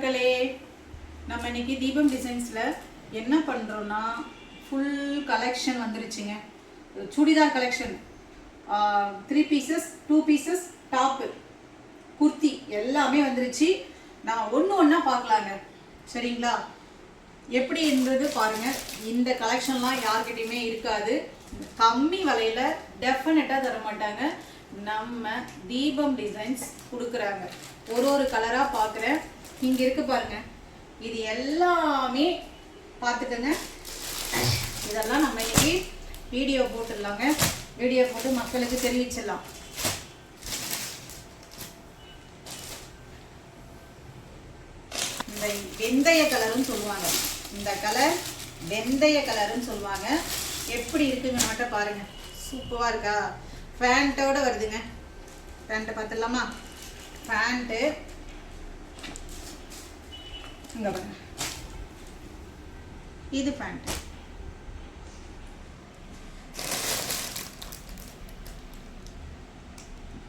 மக்களே, நம்ம இன்னைக்கு தீபம் டிசைன்ஸ்ல என்ன பண்றோம்னா ஃபுல் கலெக்ஷன் வந்துருச்சுங்க. Churidar collection, 3 pieces 2 pieces top kurti எல்லாமே வந்துருச்சு. நான் ஒண்ணா பார்க்கலாங்க. சரிங்களா? எப்படி இருந்தது பாருங்க. இந்த கலெக்ஷன்லாம் யார்கிட்டயுமே இருக்காது. கம்மி விலையில டெஃபினட்டா தர மாட்டாங்க. நம்ம தீபம் டிசைன்ஸ் கொடுக்குறாங்க. ஒரு கலரா பார்க்குறேன். இங்க இருக்கு பாருங்க. இது எல்லாமே பார்த்துக்கங்க. இதெல்லாம் நம்ம இன்னைக்கு வீடியோ போட்டுடலாங்க. வீடியோ போட்டு மக்களுக்கு தெரிவிச்சிடலாம். இந்த வெந்தய கலர்னு சொல்லுவாங்க. இந்த கலர் வெந்தய கலர்னு சொல்லுவாங்க. எப்படி இருக்குங்க மட்டும் பாருங்க. சூப்பரா இருக்கா? பேண்டோட வருதுங்க. பேண்ட்டை பார்த்துடலாமா? பேண்ட்டு இங்க பாருங்க. இது பேண்ட்.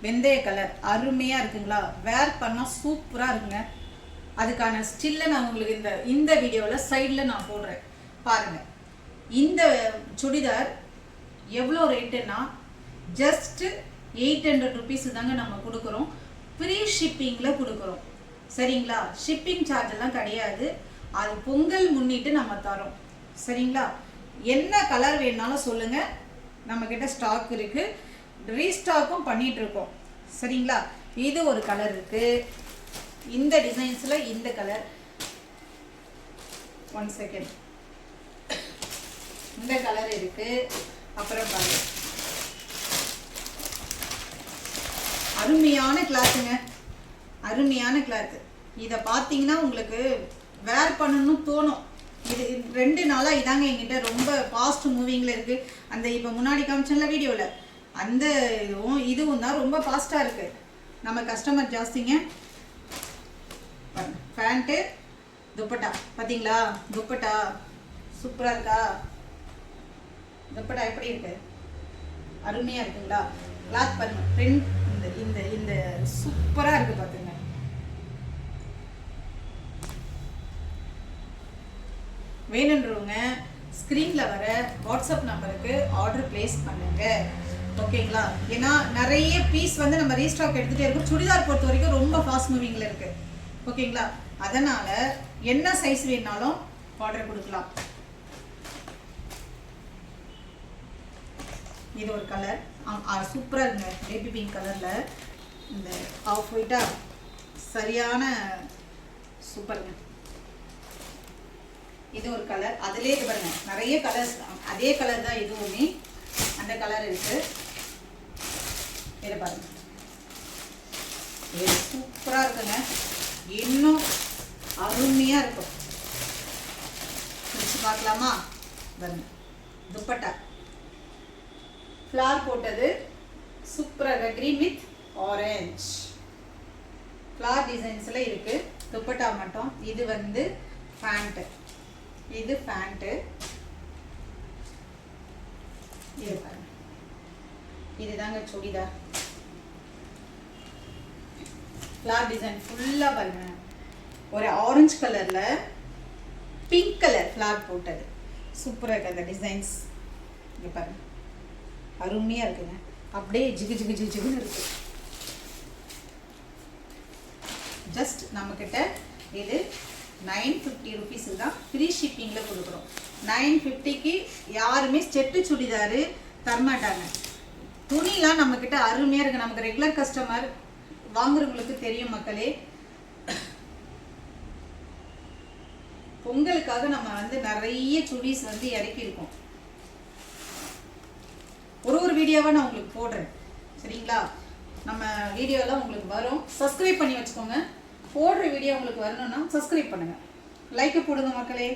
வெந்தய கலர் அருமையா இருக்குங்களா? வேர் பண்ணா சூப்பரா இருக்குங்க. அதுக்கான ஸ்டில்ல நான் உங்களுக்கு இந்த வீடியோல சைட்ல நான் போடுறேன் பாருங்க. இந்த சுடிதார் எவ்வளோ ரேட்டுன்னா ஜஸ்ட் 800 rupees தாங்க நம்ம கொடுக்குறோம். ஃப்ரீ ஷிப்பிங்கில் கொடுக்குறோம். சரிங்களா? ஷிப்பிங் சார்ஜ் எல்லாம் கிடையாது. அது பொங்கல் முன்னிட்டு நம்ம தரோம். சரிங்களா? என்ன கலர் வேணாலும் சொல்லுங்க, நம்ம கிட்ட ஸ்டாக் இருக்கு. ரீஸ்டாக்கும் பண்ணிட்டு இருக்கோம். சரிங்களா? இது ஒரு கலர் இருக்கு. இந்த டிசைன்ஸ்ல இந்த கலர், 1 செகண்ட், இந்த கலர் இருக்கு. அப்புறம் பாருங்க, அருமையான கிளாத்துங்க. அருமையான கிளாத். இதை பார்த்தீங்கன்னா உங்களுக்கு வேர் பண்ணணும்னு தோணும். இது 2 நாளா இதாங்க என்கிட்ட ரொம்ப ஃபாஸ்ட் மூவிங்ல இருக்கு. அந்த இப்போ முன்னாடி காமிச்சல வீடியோல அந்த இதுவும் தான் ரொம்ப ஃபாஸ்டா இருக்கு. நம்ம கஸ்டமர் ஜாஸ்திங்க. பேண்ட்டு, துப்பட்டா பார்த்தீங்களா? துப்பட்டா சூப்பரா இருக்கா? துப்பட்டா எப்படி இருக்கு? அருமையா இருக்குங்களா? கிளாத் பாருங்க. பிரிண்ட் இந்த இந்த சூப்பரா இருக்கு பாத்துங்க. வேணுன்றவங்க ஸ்கிரீன்ல வர வாட்ஸ்அப் நம்பருக்கு ஆர்டர் பிளேஸ் பண்ணுங்க. ஓகேங்களா? ஏன்னா நிறைய பீஸ் வந்து நம்ம ரீஸ்டாக் எடுத்துட்டே இருக்கோம். சுடிதார் பொறுத்த வரைக்கும் ரொம்ப ஃபாஸ்ட் மூவிங்ல இருக்கு. ஓகேங்களா? அதனால என்ன சைஸ் வேணாலும் ஆர்டர் கொடுக்கலாம். இது ஒரு கலர் சூப்பரா இருக்குங்க. பேபி பிங்க் கலர்ல இந்த ஆஃப் ஒயிட்டா சரியான சூப்பருங்க. இது ஒரு கலர். அதுலேயே பாருங்க நிறைய கலர்ஸ், அதே கலர் தான் இதுவுமே. அந்த கலர் இருக்கு. இதை பாருங்க, இது சூப்பரா இருக்குங்க. இன்னும் அருமையா இருக்கும். பிடிச்சு பார்க்கலாமா? பாருங்க, துப்பட்டா ஃப்ளார் போட்டது சூப்பராக கிரீன் வித் ஆரஞ்ச் ஃப்ளார் டிசைன்ஸ்ல இருக்கு. துப்பட்டா மட்டும். இது வந்து பேண்ட். இது பேண்ட். இது பாருங்க, இதுதாங்க சுடிதார். ஃப்ளார் டிசைன் ஃபுல்லா பாருங்க. ஒரு ஆரஞ்சு கலர்ல பிங்க் கலர் ஃப்ளார் போட்டது சூப்பரா இருக்கு. அந்த டிசைன்ஸ் இங்க பாருங்க, அருமையா இருக்குங்க. அப்படியே ஜிகு ஜிகு ஜிகு ஜிகுன்னு இருக்கு. ஜஸ்ட் நம்ம கிட்ட இது 950 rupees தான் ஃப்ரீ ஷிப்பிங்ல கொடுக்குறோம். 950க்கு யாருமே செட்டு சுடிதாரு தரமாட்டாங்க. துணிலாம் நம்ம கிட்ட அருமையா இருக்கு. நமக்கு ரெகுலர் கஸ்டமர் வாங்குறவங்களுக்கு தெரியும் மக்களே. பொங்கலுக்காக நம்ம வந்து நிறைய சுடிஸ் வந்து இறக்கி இருக்கோம். ஒரு வீடியோவா நான் உங்களுக்கு போடுறேன். சரிங்களா? நம்ம வீடியோலாம் உங்களுக்கு வரும். சப்ஸ்கிரைப் பண்ணி வச்சுக்கோங்க. போடுற வீடியோ உங்களுக்கு வரணும்னா சப்ஸ்கிரைப் பண்ணுங்க. லைக் போடுங்க மக்களே.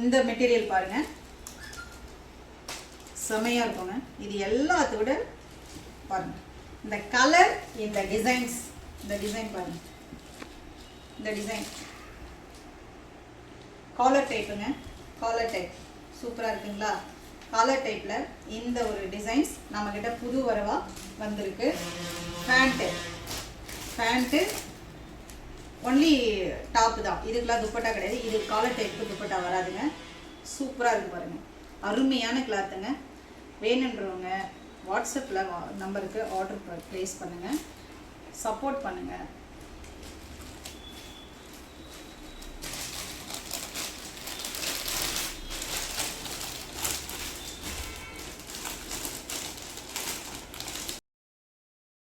இந்த மெட்டீரியல் பாருங்க, செமையா இருக்குங்க. இது எல்லாத்தோட பாருங்க. இந்த கலர், இந்த டிசைன்ஸ், இந்த டிசைன் பாருங்க. இந்த டிசைன் காலர் டைப்புங்க. காலர் டைப் சூப்பரா இருக்குங்களா? காலர் டைப்ல இந்த ஒரு டிசைன்ஸ் நம்ம கிட்ட புது வரவா வந்திருக்கு. பேண்ட்டு ஒன்லி டாப்பு தான். இதுக்கெலாம் துப்பட்டா கிடையாது. இது காலர் டைப்புக்கு துப்பட்டா வராதுங்க. சூப்பராக இருக்குது பாருங்கள். அருமையான கிளாத்துங்க. வேணுன்றவங்க வாட்ஸ்அப்பில் நம்பருக்கு ஆர்டர் ப்ளேஸ் பண்ணுங்கள். சப்போர்ட் பண்ணுங்கள்.